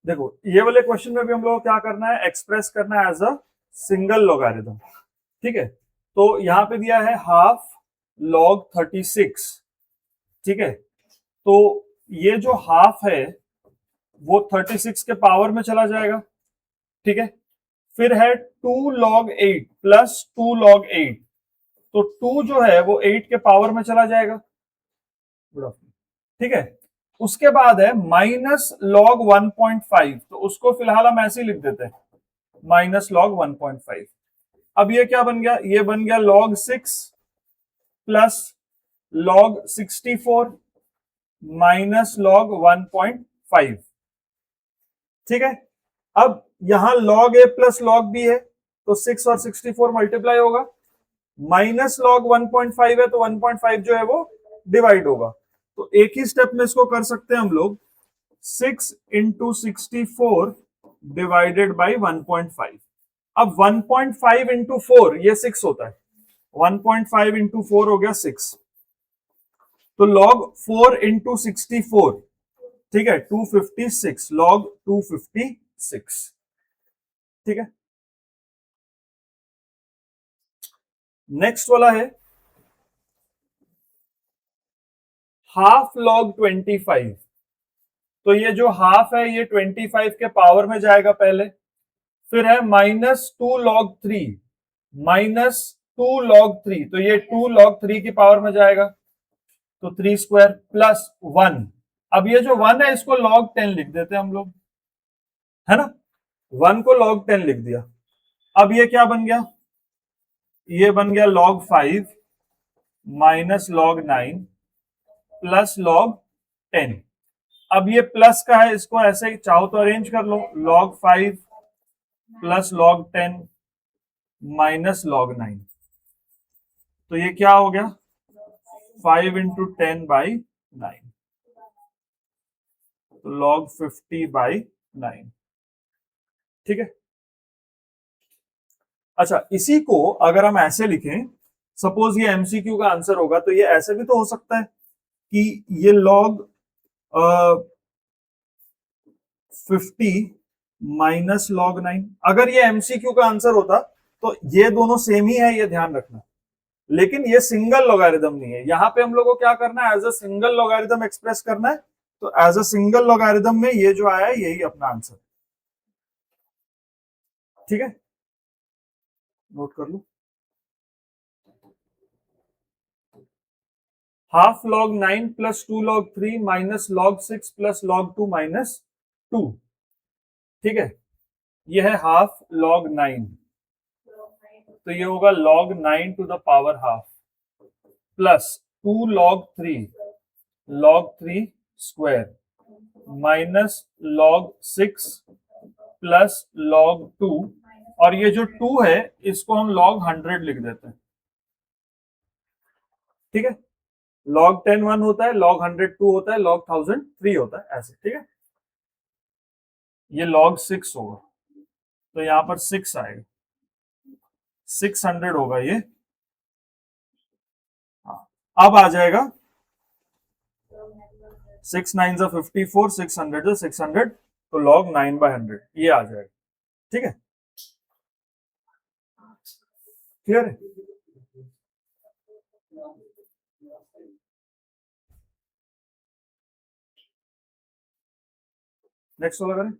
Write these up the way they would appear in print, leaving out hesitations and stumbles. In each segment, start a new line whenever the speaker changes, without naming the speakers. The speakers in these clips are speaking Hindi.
देखो ये वाले क्वेश्चन में भी हम लोग को क्या करना है, एक्सप्रेस करना है एज अ सिंगल लॉगारिथम। ठीक है, तो यहां पे दिया है हाफ लॉग 36। ठीक है, तो ये जो हाफ है वो 36 के पावर में चला जाएगा। ठीक है, फिर है 2 log 8 प्लस 2 log 8, तो 2 जो है वो 8 के पावर में चला जाएगा। ठीक है, उसके बाद है -log 1.5, तो उसको फिलहाल हम ऐसे ही लिख देते हैं -log 1.5। अब ये क्या बन गया, ये बन गया log 6 प्लस log 64 -log 1.5। ठीक है, अब यहां log a plus log b है, तो 6 और 64 मल्टीप्लाई होगा, -log 1.5 है तो 1.5 जो है वो डिवाइड होगा। तो एक ही स्टेप में इसको कर सकते हैं हम लोग, 6 इंटू 64 डिवाइडेड बाई 1.5। अब 1.5 इंटू 4 ये 6 होता है, 1.5 इंटू 4 हो गया 6, तो log 4 इंटू 64, ठीक है 256, log 256। ठीक है, नेक्स्ट वाला है हाफ log 25। तो ये जो हाफ है ये 25 के पावर में जाएगा पहले, फिर है -2 log 3, -2 log 3, तो ये 2 log 3 की पावर में जाएगा, तो 3 स्क्वायर प्लस 1। अब ये जो 1 है इसको log 10 लिख देते हैं हम लोग, है ना, 1 को log 10 लिख दिया। अब ये क्या बन गया, ये बन गया log 5 -log 9 प्लस log 10। अब ये प्लस का है, इसको ऐसे ही चाहो तो अरेंज कर लो, log 5 प्लस log 10 -log 9, तो ये क्या हो गया 5 इंटू 10/9, तो log 50/9। ठीक है, अच्छा इसी को अगर हम ऐसे लिखें, सपोज ये एमसीक्यू का आंसर होगा, तो ये ऐसे भी तो हो सकता है कि ये log 50 -log 9, अगर ये एमसीक्यू का आंसर होता तो ये दोनों सेम ही है, ये ध्यान रखना। लेकिन ये सिंगल लॉगारिथम नहीं है, यहां पे हम लोग को क्या करना है, एज अ सिंगल लॉगारिथम एक्सप्रेस करना है, तो एज अ सिंगल लॉगारिथम में ये जो आया है यही अपना आंसर। ठीक है, नोट कर लो, half log 9 plus 2 log 3 -log 6 plus log 2 -2। ठीक है, ये है हाफ log 9, तो ये होगा log 9 to the power half plus 2 log 3 square minus log 6 plus log 2, और ये जो 2 है इसको हम log 100 लिख देते हैं। ठीक है, log 10 1 होता है, log 100 2 होता है, log 1000 3 होता है, ऐसे। ठीक है, ये log 6 होगा, तो यहां पर 6 आएगा, 600 होगा ये। हाँ, अब आ जाएगा 6 9 54, 600 600, तो log 9/100 ये आ जाएगा। ठीक है, क्लियर है। नेक्स्ट वाला करें,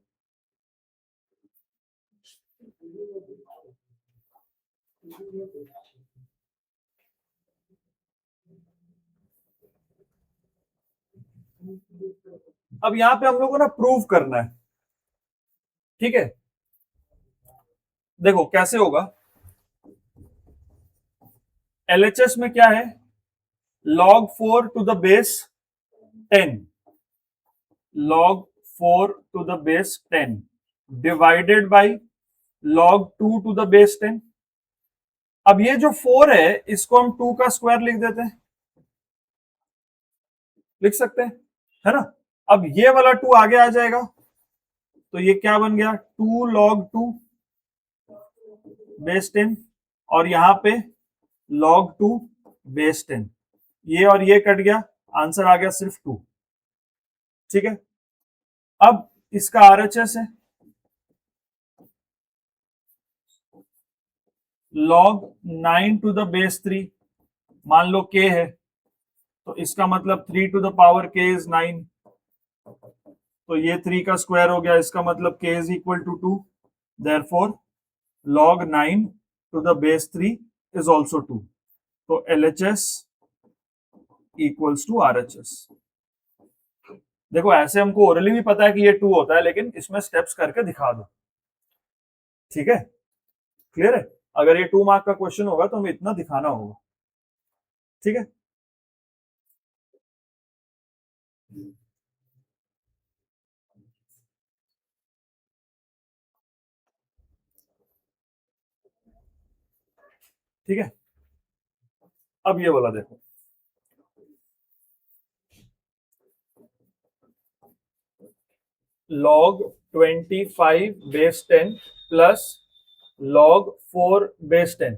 अब यहां पे हम लोग को ना प्रूव करना है। ठीक है, देखो कैसे होगा, एलएचएस में क्या है, log 4 to the base 10, log 4 to the base 10 divided by log 2 to the base 10। अब ये जो 4 है इसको हम 2 का स्क्वायर लिख देते हैं, लिख सकते हैं, है ना। अब ये वाला 2 आगे आ जाएगा, तो ये क्या बन गया 2 log 2 बेस 10, और यहां पे log 2 बेस 10, ये और ये कट गया, आंसर आ गया सिर्फ 2। ठीक है, अब इसका आरएचएस है, log 9 टू द बेस 3, मान लो k है, तो इसका मतलब 3 to the power k is 9, तो ये 3 का स्क्वायर हो गया, इसका मतलब k is equal to 2, therefore log 9 to the base 3 is also 2, तो LHS इक्वल्स टू RHS। देखो ऐसे हमको ओरली भी पता है कि ये 2 होता है, लेकिन इसमें स्टेप्स करके दिखा दो, ठीक है, क्लियर है। अगर ये 2 मार्क का क्वेश्चन होगा तो हमें इतना दिखाना होगा, ठीक है। ठीक है, अब ये वाला देखो, log 25 base 10 plus log 4 base 10।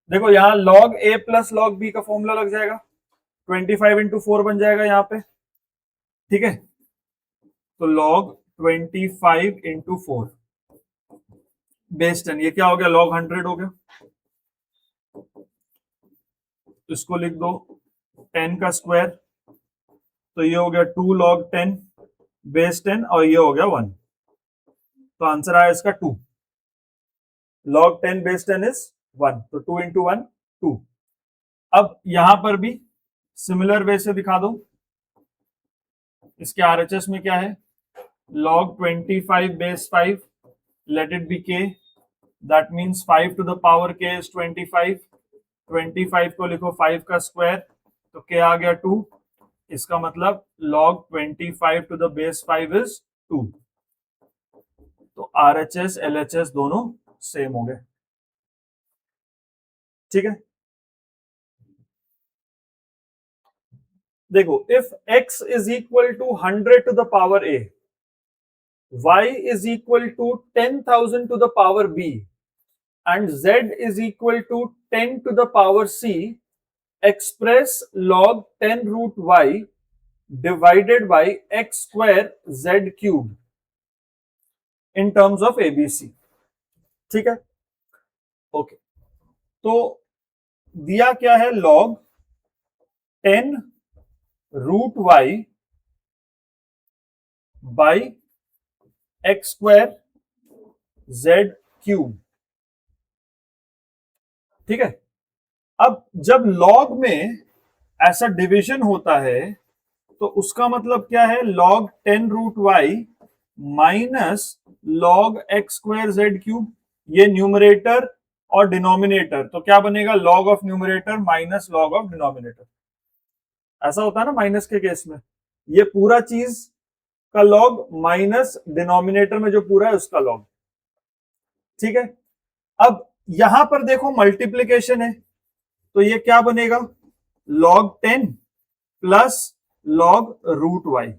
देखो यहां log a plus log b का फॉर्मूला लग जाएगा, 25 इंटू 4 बन जाएगा यहां पे, ठीक है। तो log 25 इंटू 4 बेस 10, ये क्या हो गया, log 100 हो गया, इसको लिख दो 10 का स्क्वायर, तो ये हो गया 2 log 10 बेस 10 और ये हो गया 1, तो आंसर आया इसका 2। log 10 बेस 10 इज 1, तो 2 इंटू 1 2। अब यहां पर भी सिमिलर वे से दिखा दो, इसके आरएचएस में क्या है, log 25 बेस 5, let it be k, that means 5 to the power k is 25, 25 को लिखो 5 का स्क्वायर, तो k आ गया 2, इसका मतलब log 25 to the base 5 is 2, तो RHS LHS दोनों सेम हो गए, ठीक है। देखो if x is equal to 100 to the power a, y is equal to 10,000 to the power b and z is equal to 10 to the power c, express log 10 root y divided by x square z cube in terms of ABC, ठीक है। ओके, तो दिया क्या है, log 10 root y by x square z cube, ठीक है। अब जब log में ऐसा डिवीजन होता है तो उसका मतलब क्या है, log 10 root y minus log x square z cube, ये न्यूमरेटर और डिनोमिनेटर, तो क्या बनेगा, log of numerator minus log of denominator, ऐसा होता है ना माइनस के केस में, ये पूरा चीज का log माइनस डिनोमिनेटर में जो पूरा है उसका log, ठीक है। अब यहां पर देखो मल्टीप्लीकेशन है, तो ये क्या बनेगा, log 10 plus log root y,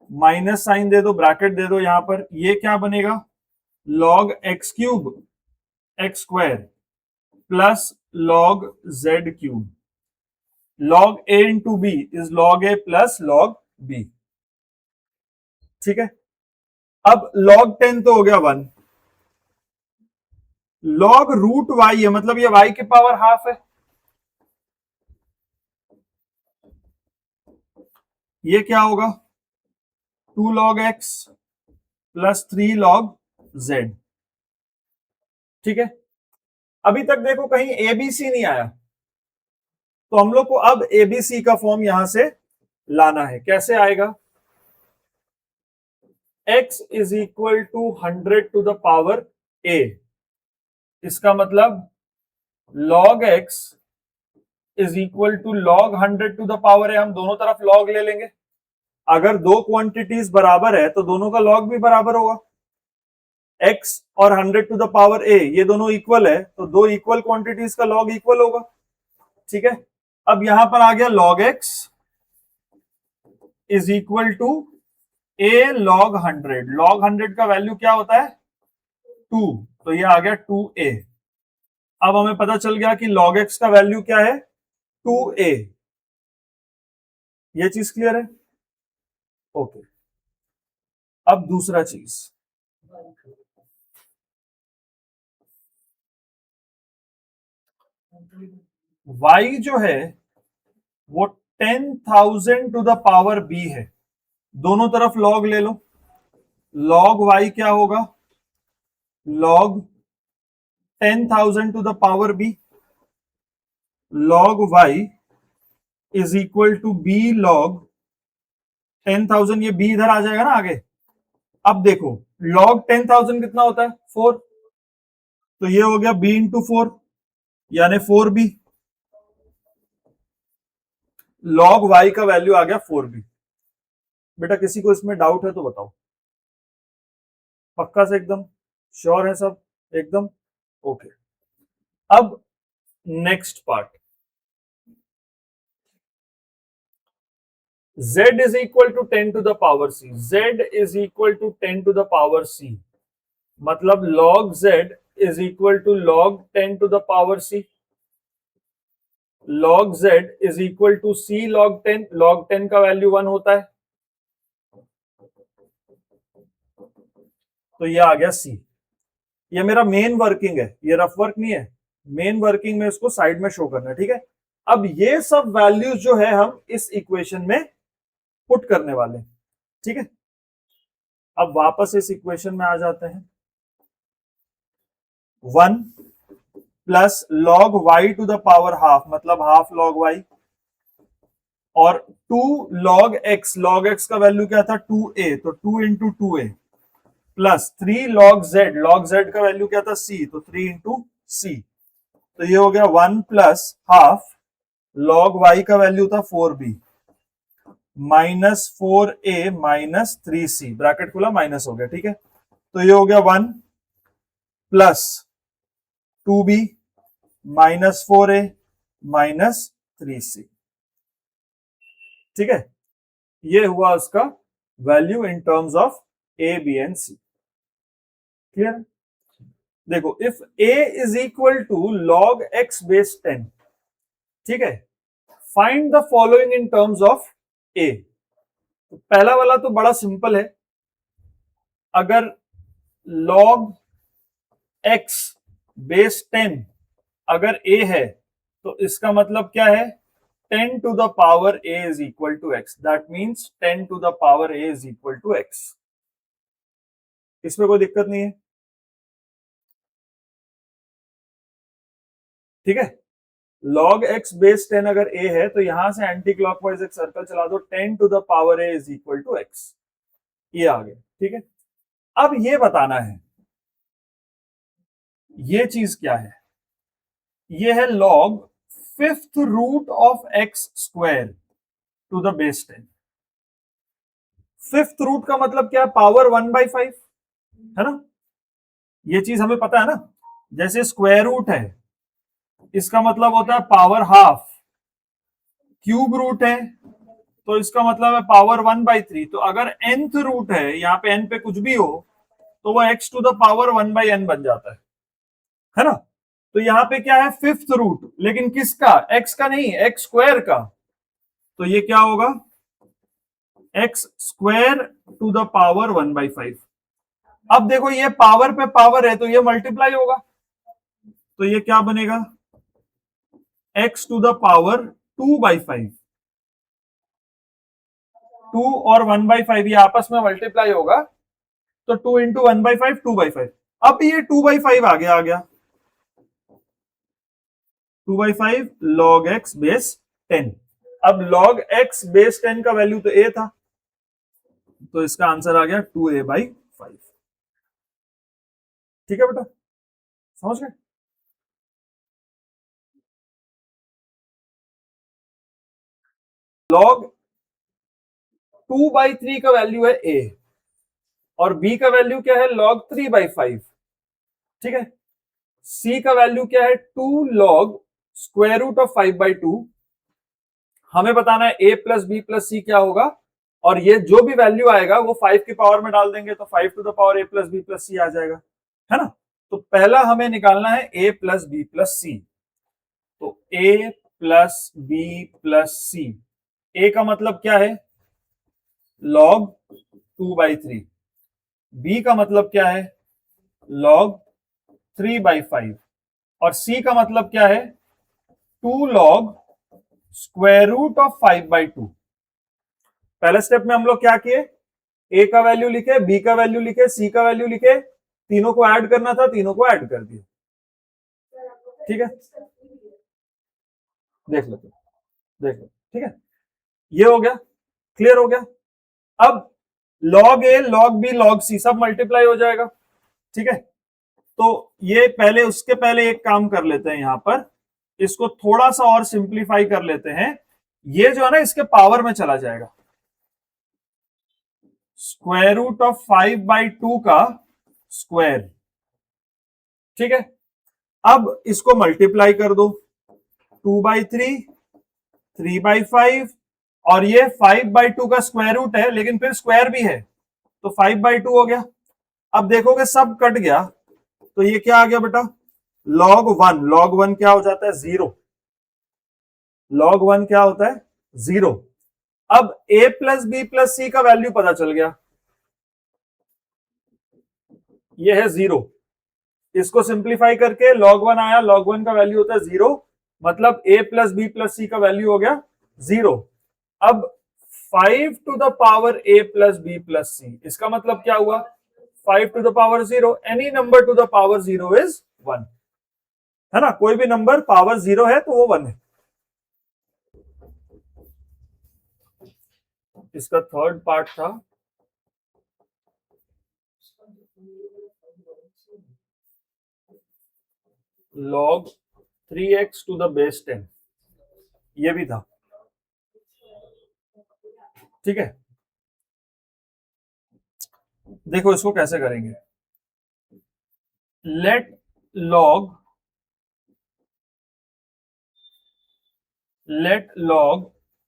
minus sign दे दो, ब्रैकेट दे दो यहां पर, ये क्या बनेगा, log x cube x square plus log z cube, log a into b is log a plus log b, ठीक है। अब log 10 तो हो गया 1, log रूट y है, मतलब ये y के पावर हाफ है, ये क्या होगा, 2 log x plus 3 log z, ठीक है। अभी तक देखो कहीं एबीसी नहीं आया, तो हम लोग को अब एबीसी का फॉर्म यहां से लाना है, कैसे आएगा, x is equal to 100 to the power a, इसका मतलब log x is equal to log 100 to the power a, हम दोनों तरफ log ले लेंगे, अगर दो क्वांटिटीज बराबर है तो दोनों का log भी बराबर होगा, x और 100 टू द पावर a ये दोनों इक्वल है, तो दो इक्वल क्वांटिटीज का log इक्वल होगा, ठीक है। अब यहां पर आ गया log x is equal to a log 100, log 100 का वैल्यू क्या होता है 2, तो ये आ गया 2a। अब हमें पता चल गया कि log x का वैल्यू क्या है 2a, ये चीज क्लियर है, ओके। अब दूसरा चीज, y जो है वो 10,000 टू द पावर b है। दोनों तरफ log ले लो, log y क्या होगा, log 10,000 to the power b, log y is equal to b log 10,000, ये b इधर आ जाएगा ना आगे। अब देखो log 10,000 कितना होता है, 4, तो ये हो गया b इंटू 4 यानी 4b, log y का वैल्यू आ गया 4b। बेटा किसी को इसमें डाउट है तो बताओ, पक्का से एकदम श्योर है सब, एकदम ओके। अब next part, z is equal to 10 to the power c, z is equal to 10 to the power c, मतलब log z is equal to log 10 to the power c, log z is equal to c log 10, log 10 का वैल्यू 1 होता है, तो ये आ गया c। ये मेरा मेन वर्किंग है, ये रफ वर्क नहीं है, मेन वर्किंग में इसको साइड में शो करना है, ठीक है। अब ये सब वैल्यूज जो है हम इस इक्वेशन में पुट करने वाले, ठीक है। अब वापस इस इक्वेशन में आ जाते हैं, 1 plus log y to the power half, मतलब हाफ लॉग वाई, और 2 लॉग एक्स, लॉग एक्स का वैल्यू क्या था 2a, तो 2 into 2a, plus 3 log z का वैल्यू क्या था c, तो 3 इंटू c, तो ये हो गया 1 प्लस हाफ लॉग वाई का वैल्यू था 4b minus 4a minus 3c, bracket खुला माइनस हो गया, ठीक है। तो ये हो गया 1 plus 2b minus 4a minus 3c, ठीक है। ये हुआ उसका value in terms of a, b and c, clear. देखो if a is equal to log x base 10, ठीक है, find the following in terms of a। तो पहला वाला तो बड़ा सिंपल है, अगर log x बेस 10 अगर a है तो इसका मतलब क्या है, 10 to the power a is equal to x, that means 10 to the power a is equal to x। इसमें कोई दिक्कत नहीं है, ठीक है। log x बेस 10 अगर a है तो यहां से एंटी क्लॉकवाइज एक सर्कल चला दो, 10 to the power a is equal to x, ये आ गया, ठीक है। अब ये बताना है ये चीज क्या है, ये है log 5th root of x square to the base 10। 5th root का मतलब क्या है, पावर 1/5 है ना, ये चीज हमें पता है ना। जैसे स्क्वायर रूट है इसका मतलब होता है पावर हाफ, क्यूब रूट है तो इसका मतलब है पावर 1/3, तो अगर nth रूट है, यहाँ पे n पे कुछ भी हो तो वो x to the power 1/n बन जाता है ना। तो यहाँ पे क्या है 5th रूट, लेकिन किसका, x का नहीं, x स्क्वायर का, तो ये क्या होगा x square to the power 1/5। अब देखो ये पावर पे पावर है तो ये मल्टीप्लाई होगा, तो ये क्या बनेगा x टू द पावर 2/5, 2 और 1/5 ये आपस में मल्टीप्लाई होगा, तो 2 इंटू 1/5 2/5। अब ये 2/5 आ गया 2/5 log x बेस 10। अब log x बेस 10 का वैल्यू तो a था, तो इसका आंसर आ गया 2a/5, ठीक है बेटा, समझ गए। log 2/3 का वैल्यू है a और b का वैल्यू क्या है log 3/5, ठीक है। c का वैल्यू क्या है 2 log स्क्वायर रूट ऑफ 5/2। हमें बताना है a प्लस बी प्लस सी क्या होगा, और ये जो भी वैल्यू आएगा वो 5 की पावर में डाल देंगे, तो 5 to the power a plus B plus C आ जाएगा, है ना। तो पहला हमें निकालना है a plus B plus C, तो a plus B plus C, a का मतलब क्या है log 2/3, b का मतलब क्या है, log 3/5, और c का मतलब क्या है, 2 log स्क्वायर रूट ऑफ 5/2। पहले स्टेप में हम लोग क्या किए, a का वैल्यू लिखे, b का वैल्यू लिखे, c का वैल्यू लिखे, तीनों को ऐड करना था, तीनों को ऐड कर दिया। ठीक है, देख लो ठीक है, ये हो गया, क्लियर हो गया। अब log a log b log c सब मल्टीप्लाई हो जाएगा। ठीक है, तो ये पहले, उसके पहले एक काम कर लेते हैं, यहां पर इसको थोड़ा सा और सिंप्लीफाई कर लेते हैं। ये जो है ना, इसके पावर में चला जाएगा, स्क्वायर रूट ऑफ 5/2 का स्क्वायर। ठीक है, अब इसको मल्टीप्लाई कर दो, 2/3, 3/5, और ये 5/2 का स्क्वायर रूट है, लेकिन फिर स्क्वायर भी है, तो 5/2 हो गया। अब देखोगे सब कट गया, तो ये क्या आ गया बेटा, log 1। log 1 क्या हो जाता है, 0। log 1 क्या होता है, 0। अब a plus B plus C का वैल्यू पता चल गया, ये है 0। इसको सिंप्लीफाई करके log 1 आया, log 1 का वैल्यू होता है 0, मतलब a plus B plus C का वैल्यू हो गया 0। अब 5 to the power a plus B plus C, इसका मतलब क्या हुआ, 5 to the power 0, any number to the power 0 is 1, है ना, कोई भी नंबर पावर 0 है तो वो 1 है। इसका थर्ड पार्ट था log 3x to the base 10, ये भी था। ठीक है, देखो इसको कैसे करेंगे, late log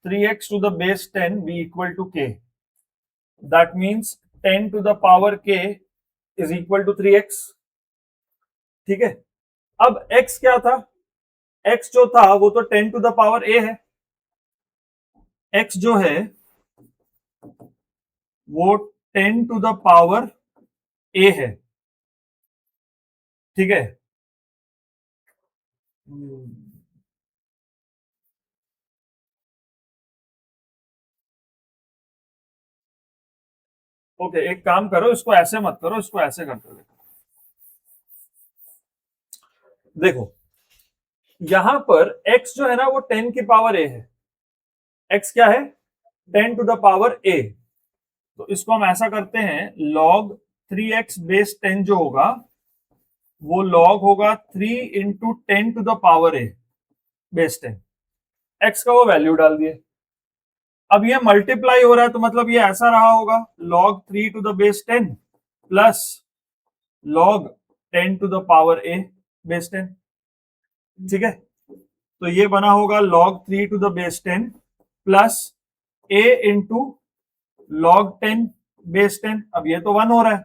3x to the base 10 be equal to k. That means 10 to the power k is equal to 3x. ठीक है, अब x क्या था, x जो था वो तो 10 to the power a है, x जो है वो 10 to the power a है। ठीक है, ओके, एक काम करो, इसको ऐसे मत करो, इसको ऐसे करते देखो। देखो यहां पर x जो है ना वो 10 की पावर a है, x क्या है, 10 टू द पावर a। तो इसको हम ऐसा करते हैं, log 3x बेस 10 जो होगा वो log होगा 3 into 10 to the power a base 10। x का वो वैल्यू डाल दिए, अब ये मल्टीप्लाई हो रहा है तो मतलब ये ऐसा रहा होगा, log 3 to the base 10 plus log 10 to the power a base 10। ठीक है, तो ये बना होगा log 3 to the base 10 plus a into log 10 base 10। अब ये तो 1 हो रहा है,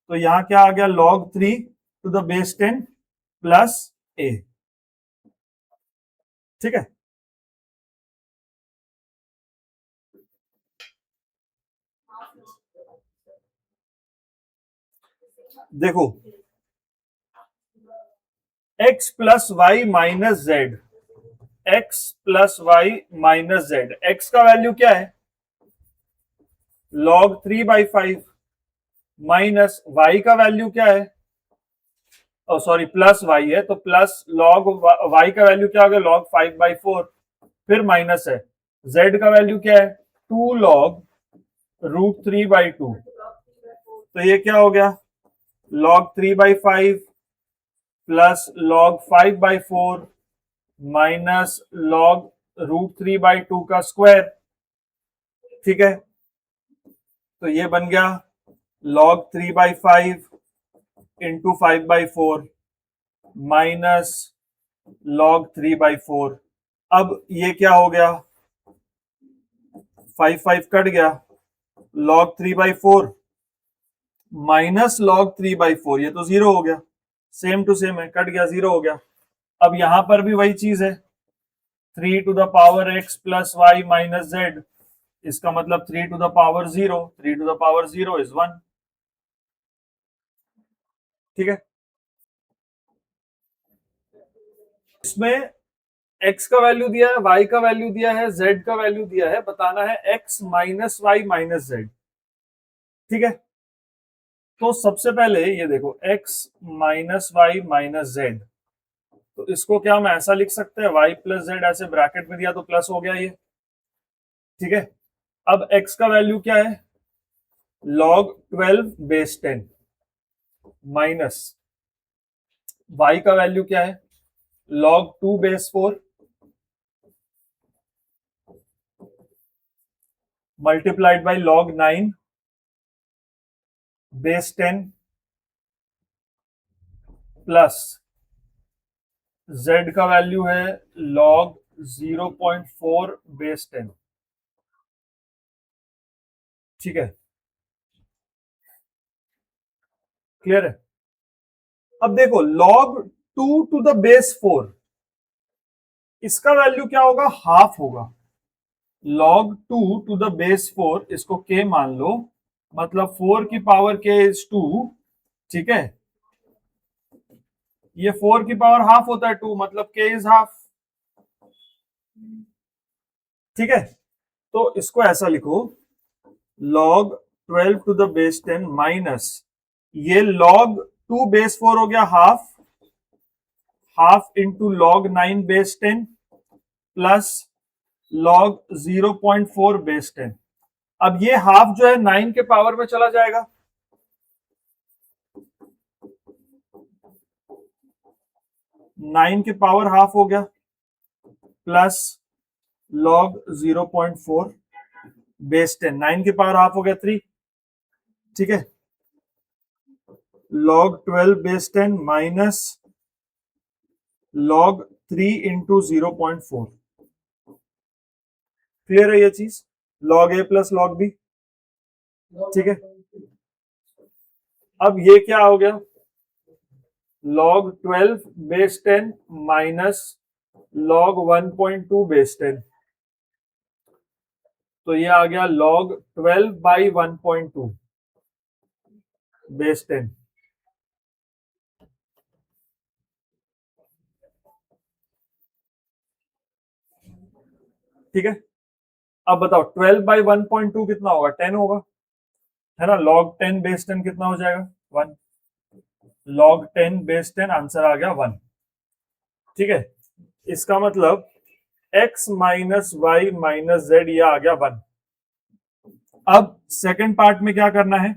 तो यहां क्या आ गया, log 3 to the base 10 plus a। ठीक है, देखो x plus y minus z, x plus y minus z, x का वैल्यू क्या है, log 3/5 माइनस y का वैल्यू क्या है, सॉरी प्लस y है, तो प्लस log y का वैल्यू क्या हो गया, log 5/4, फिर माइनस है, z का वैल्यू क्या है, 2 log रूट 3/2, तो ये क्या हो गया, log 3/5 plus log 5/4 minus log root 3/2 का स्क्वायर। ठीक है, तो ये बन गया log 3/5 इंटू 5/4 माइनस log 3/4। अब ये क्या हो गया, 5 कट गया, log 3/4 माइनस log 3/4, ये तो 0 हो गया, सेम टू सेम है, कट गया, 0 हो गया। अब यहां पर भी वही चीज है, 3 to the power x plus y minus z, इसका मतलब 3 to the power 0, 3 to the power 0 is 1। ठीक है, इसमें x का वैल्यू दिया है, y का वैल्यू दिया है, z का वैल्यू दिया है, बताना है x minus y minus z. ठीक है, तो सबसे पहले ये देखो x minus y minus z, तो इसको क्या हम ऐसा लिख सकते हैं, y प्लस जेड, ऐसे ब्रैकेट में दिया तो प्लस हो गया ये। ठीक है, अब x का वैल्यू क्या है, log 12 बेस 10 माइनस y का वैल्यू क्या है, log 2 base 4 multiplied by log 9 base 10 plus z का वैल्यू है log 0.4 बेस 10। ठीक है, क्लियर है। अब देखो log 2 टू द बेस 4, इसका वैल्यू क्या होगा, हाफ होगा। log 2 टू द बेस 4, इसको k मान लो, मतलब 4 की पावर k इज 2। ठीक है, ये 4 की पावर हाफ होता है 2, मतलब k इज हाफ। ठीक है, तो इसको ऐसा लिखो, log 12 to the base 10 minus ये log 2 बेस 4 हो गया half, half into log 9 base 10 plus log 0.4 base 10। अब ये हाफ जो है 9 के पावर में चला जाएगा, 9 के पावर हाफ हो गया, प्लस log 0.4 बेस 10, 9 की पावर हाफ हो गया 3। ठीक है, log 12 base 10 minus log 3 into 0.4। Clear है ये चीज, log a plus log b। ठीक है, अब ये क्या हो गया, log 12 base 10 minus log 1.2 base 10, तो ये आ गया log 12 बाई 1.2 बेस 10। ठीक है, अब बताओ 12 बाई 1.2 कितना होगा, 10 होगा, है ना। log 10 बेस 10 कितना हो जाएगा, 1। log 10 बेस 10, आंसर आ गया 1। ठीक है, इसका मतलब x minus y minus z, ये आ गया 1। अब सेकंड पार्ट में क्या करना है,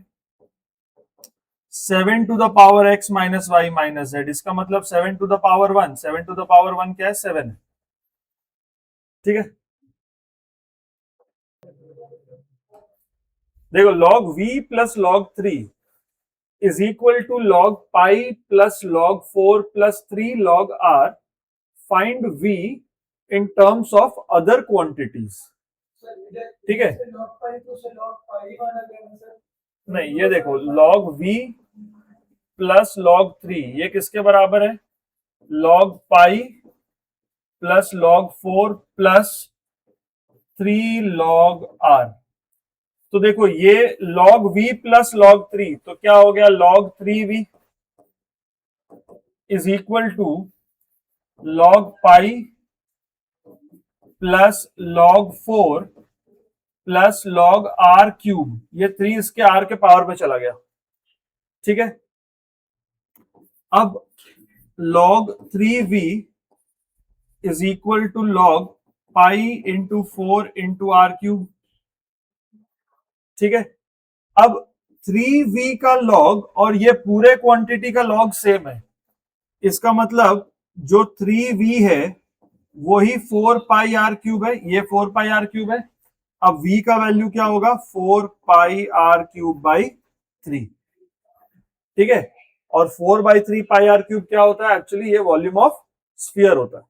7 to the power x minus y minus z, इसका मतलब 7 to the power 1, 7 to the power 1 क्या है, 7 है। ठीक है, देखो log v प्लस log 3 is equal to log pi plus log 4 plus 3 log r। Find v in terms of other quantities. ठीक है, नहीं ये देखो log v प्लस log 3 ये किसके बराबर है, log pi plus log 4 plus 3 log r। तो देखो ये log v प्लस log 3, तो क्या हो गया, log 3v is equal to log pi plus log 4 plus log r cube, ये 3 इसके r के पावर में चला गया। ठीक है, अब log 3v is equal to log pi into 4 into r cube. ठीक है, अब 3v का log और ये पूरे क्वांटिटी का log सेम है, इसका मतलब जो 3v है वही 4 पाई आर क्यूब है, ये 4 पाई आर क्यूब है। अब v का वैल्यू क्या होगा, 4 पाई आर क्यूब बाई 3। ठीक है, और 4 बाई 3 पाई आर क्यूब क्या होता है, एक्चुअली ये वॉल्यूम ऑफ स्फीयर होता है।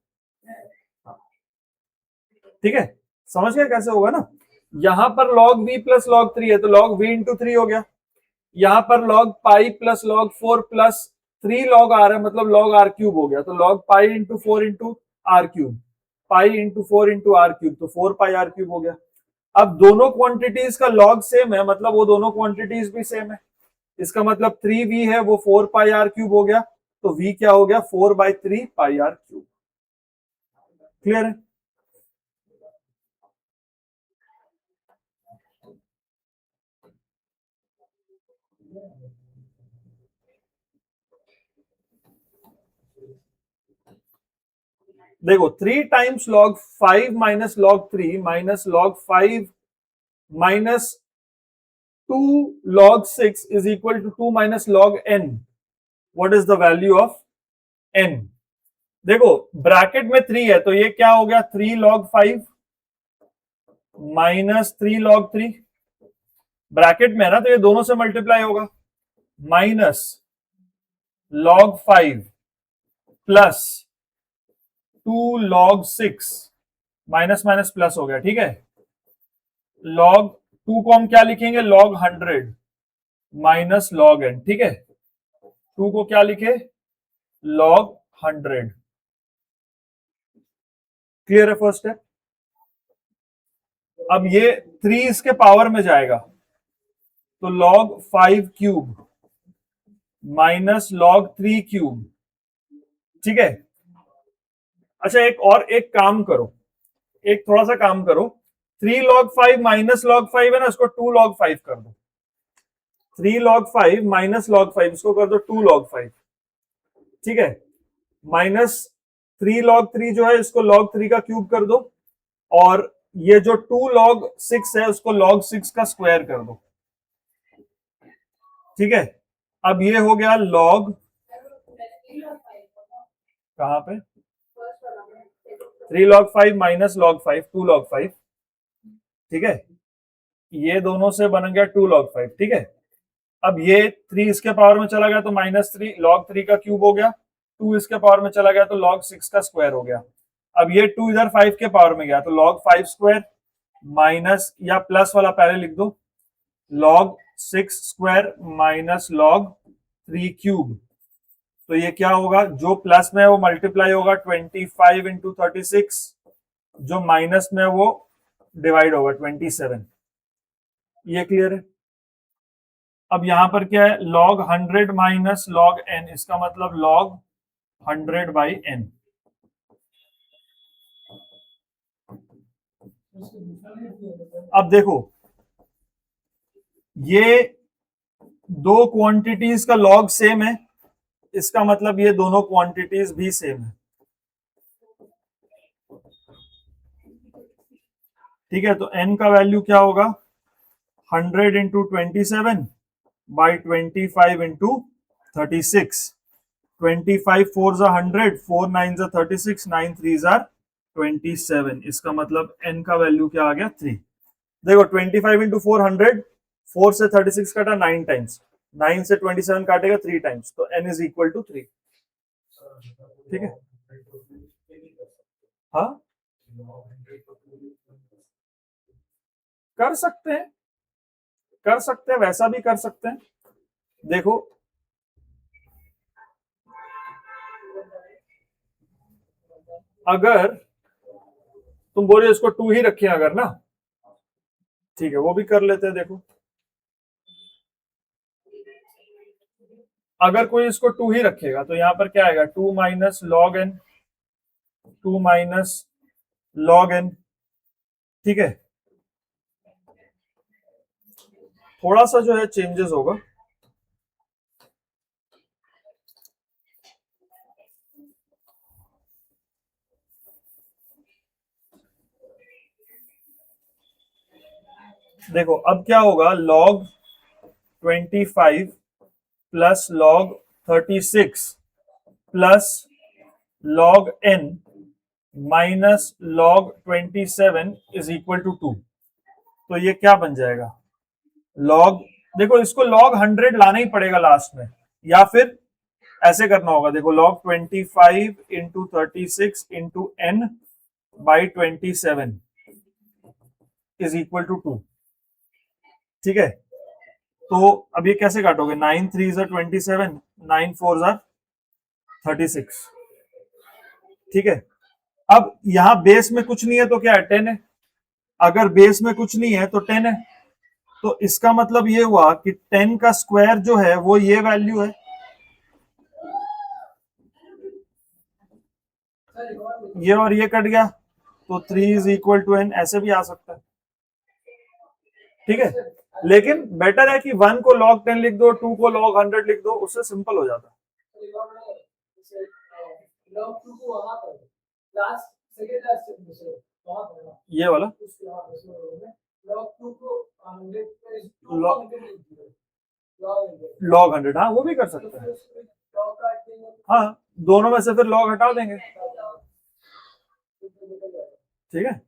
ठीक है, समझ गए कैसे होगा ना। यहां पर log v प्लस log 3 है, तो log v इंटू 3 हो गया। यहां पर log pi plus log 4 plus 3 log r है, मतलब log r क्यूब हो गया, तो log pi into 4 into r cube, pi into 4 into r cube, तो 4 पाई आर क्यूब हो गया। अब दोनों क्वांटिटीज का log सेम है, मतलब वो दोनों क्वांटिटीज भी सेम है। इसका मतलब 3v है वो 4 पाई आर क्यूब हो गया, तो v क्या हो गया 4/3 पाई आर क्यूब। क्लियर है? देखो 3 times log 5 minus log 3 minus log 5 minus 2 log 6 is equal to 2 minus log n. What is the value of n? देखो ब्रैकेट में 3 है तो ये क्या हो गया 3 log 5 माइनस 3 log 3, ब्रैकेट में है ना तो ये दोनों से मल्टीप्लाई होगा, minus log 5 plus 2 log 6, minus minus plus हो गया, ठीक है। log 2 को हम क्या लिखेंगे log 100 माइनस log n, ठीक है। 2 को क्या लिखे log 100। क्लियर है फर्स्ट स्टेप? अब ये 3 इसके पावर में जाएगा तो log 5 cube minus log 3 cube, ठीक है। अच्छा एक काम करो, एक थोड़ा सा काम करो, 3 log 5 माइनस log 5 है ना, इसको 2 log 5 कर दो। 3 log 5 माइनस log 5 इसको कर दो 2 log 5, ठीक है। माइनस 3 log 3 जो है इसको log 3 का क्यूब कर दो, और ये जो 2 log 6 है उसको log 6 का स्क्वायर कर दो, ठीक है। अब ये हो गया log, कहां पे 3 log 5 माइनस log 5 2 log 5, ठीक है। ये दोनों से बन गया 2 log 5, ठीक है। अब ये 3 इसके पावर में चला गया तो माइनस 3 log 3 का क्यूब हो गया, 2 इसके पावर में चला गया तो log 6 का स्क्वायर हो गया। अब ये 2 इधर 5 के पावर में गया तो log 5 स्क्वायर माइनस या प्लस वाला पहले लिख दो, log 6 square minus log 3 cube. तो ये क्या होगा, जो प्लस में है वो मल्टीप्लाई होगा 25 इंटू 36, जो माइनस में है वो डिवाइड होगा 27। ये क्लियर है? अब यहां पर क्या है log 100 माइनस log n, इसका मतलब log 100/n। अब देखो ये दो क्वांटिटीज का log सेम है, इसका मतलब ये दोनों क्वांटिटीज भी सेम है, ठीक है। तो n का वैल्यू क्या होगा 100 इंटू 27/25 इंटू 36, 25 4 100, 4 9 36, 9 3 27। इसका मतलब n का वैल्यू क्या आ गया 3। देखो 25 इंटू 400, 4 से 36 काटा 9 टाइम्स, 9 से 27 काटेगा 3 टाइम्स, तो n इज इक्वल टू 3, ठीक है। हाँ कर सकते हैं, कर सकते हैं, वैसा भी कर सकते हैं। देखो अगर तुम बोले इसको 2 ही रखे अगर ना, ठीक है वो भी कर लेते हैं। देखो अगर कोई इसको 2 ही रखेगा तो यहां पर क्या आएगा 2 minus log n, 2 minus log n, ठीक है। थोड़ा सा जो है चेंजेस होगा, देखो अब क्या होगा log 25 plus log 36 plus log n minus log 27 is equal to 2। तो ये क्या बन जाएगा log, देखो इसको log 100 लाना ही पड़ेगा लास्ट में, या फिर ऐसे करना होगा, देखो log 25 into 36 into n by 27 is equal to 2, ठीक है। तो अब ये कैसे काटोगे 9 3 27, 9 4 36, ठीक है। अब यहां बेस में कुछ नहीं है तो क्या है 10 है, अगर बेस में कुछ नहीं है तो 10 है, तो इसका मतलब ये हुआ कि 10 का स्क्वायर जो है वो ये वैल्यू है, ये और ये कट गया तो 3 इज इक्वल टू n, ऐसे भी आ सकता है। ठीक है, लेकिन बेटर है कि 1 को log 10 लिख दो, 2 को log 100 लिख दो, उससे सिंपल हो जाता है। ये वाला log 100, हाँ वो भी कर सकते हैं। हाँ, दोनों में से फिर log हटा देंगे। ठीक है।